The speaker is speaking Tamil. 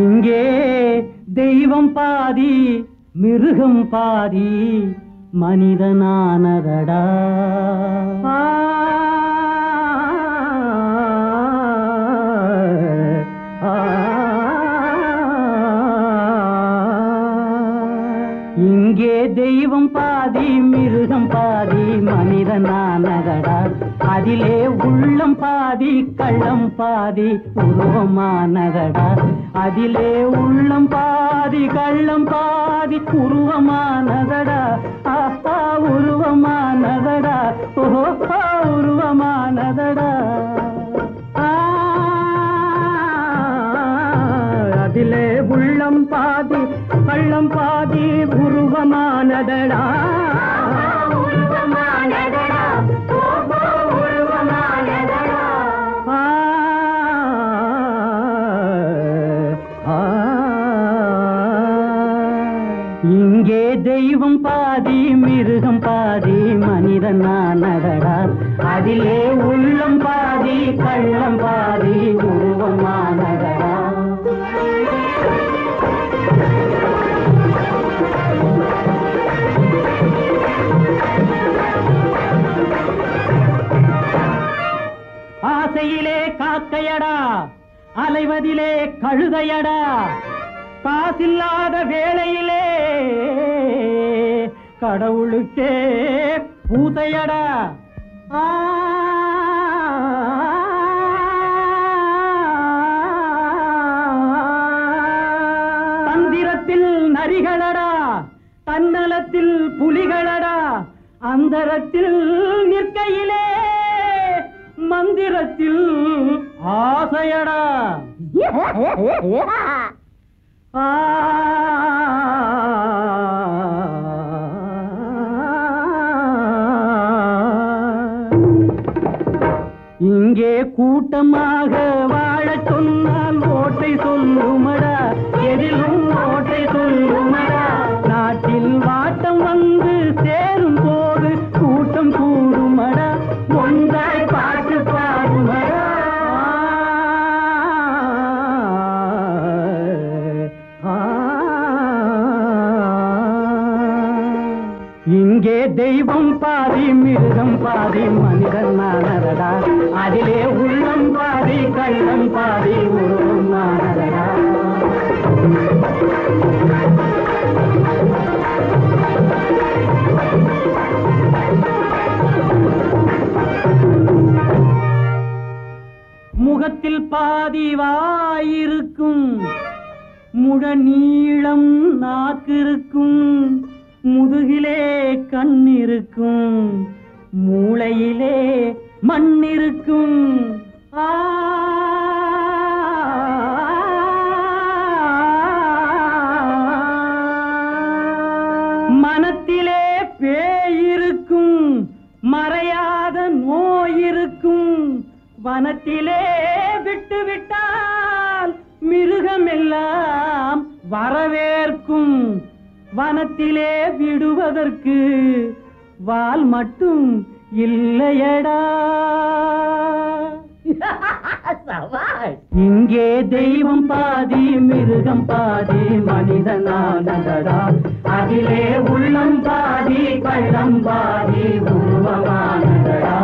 இங்கே தெய்வம் பாதி மிருகம் பாதி மனிதனானதடா. இங்கே தெய்வம் பாதி மிருகம் பாதி மனிதனானதடா. அதிலே உள்ளம் பாதி கள்ளம் பாதி உருவமானதடா. அதிலே உள்ளம் பாதி கள்ளம் பாதி உருவமானதடா. அப்பா உருவமானதடா. ஓஹோ உருவமானதடா. அதிலே உள்ளம் பாதி கள்ளம் பாதி உருவமானதடா. இங்கே தெய்வம் பாதி மிருகம் பாதி மனிதனானதடா. அதிலே உள்ளம் பாதி கள்ளம் பாதி உருவமானதடா. ஆசையிலே காக்கையடா, அலைவதிலே கழுதையடா. காசில்லாத வேளையிலே கடவுளுக்கே பூதையடா. தந்திரத்தில் நரிகளடா, தன்னலத்தில் புலிகளடா. அந்தரத்தில் நிற்கையிலே மந்திரத்தில் ஆசையடா. இங்கே கூட்டமாக வாழச் சொன்னால் ஓட்டை சொல்லுமடா. எதிலும் ஓட்டை சொல்லுமடா. நாட்டில் வாட்டம் வந்து சேரும் போது கூட்டம் கூடுமடா. ஒன்றாய் பாட்டு பாடுமடா. இங்கே தெய்வம் பாதி மிருகம் பாதி மனிதனானதடா. அதிலே உள்ளம் பாதி கள்ளம் பாதி உருவமானதடா. முகத்தில் பாதி வாயிருக்கும், முழ நீளம் நாக்கிருக்கும். முதுகிலே கண்ணிருக்கும், மூளையிலே மண்ணிருக்கும். மனத்திலே பேயிருக்கும், மறையாத நோயிருக்கும். வனத்திலே விட்டுவிட்டால் மிருகமெல்லாம் வரவேற்கும். வனத்திலே விடுவதற்கு வால் மட்டும் இல்லையடா. இங்கே தெய்வம் பாதி மிருகம் பாதி மனிதனானதடா. அதிலே உள்ளம் பாதி கள்ளம் பாதி உருவமானதடா.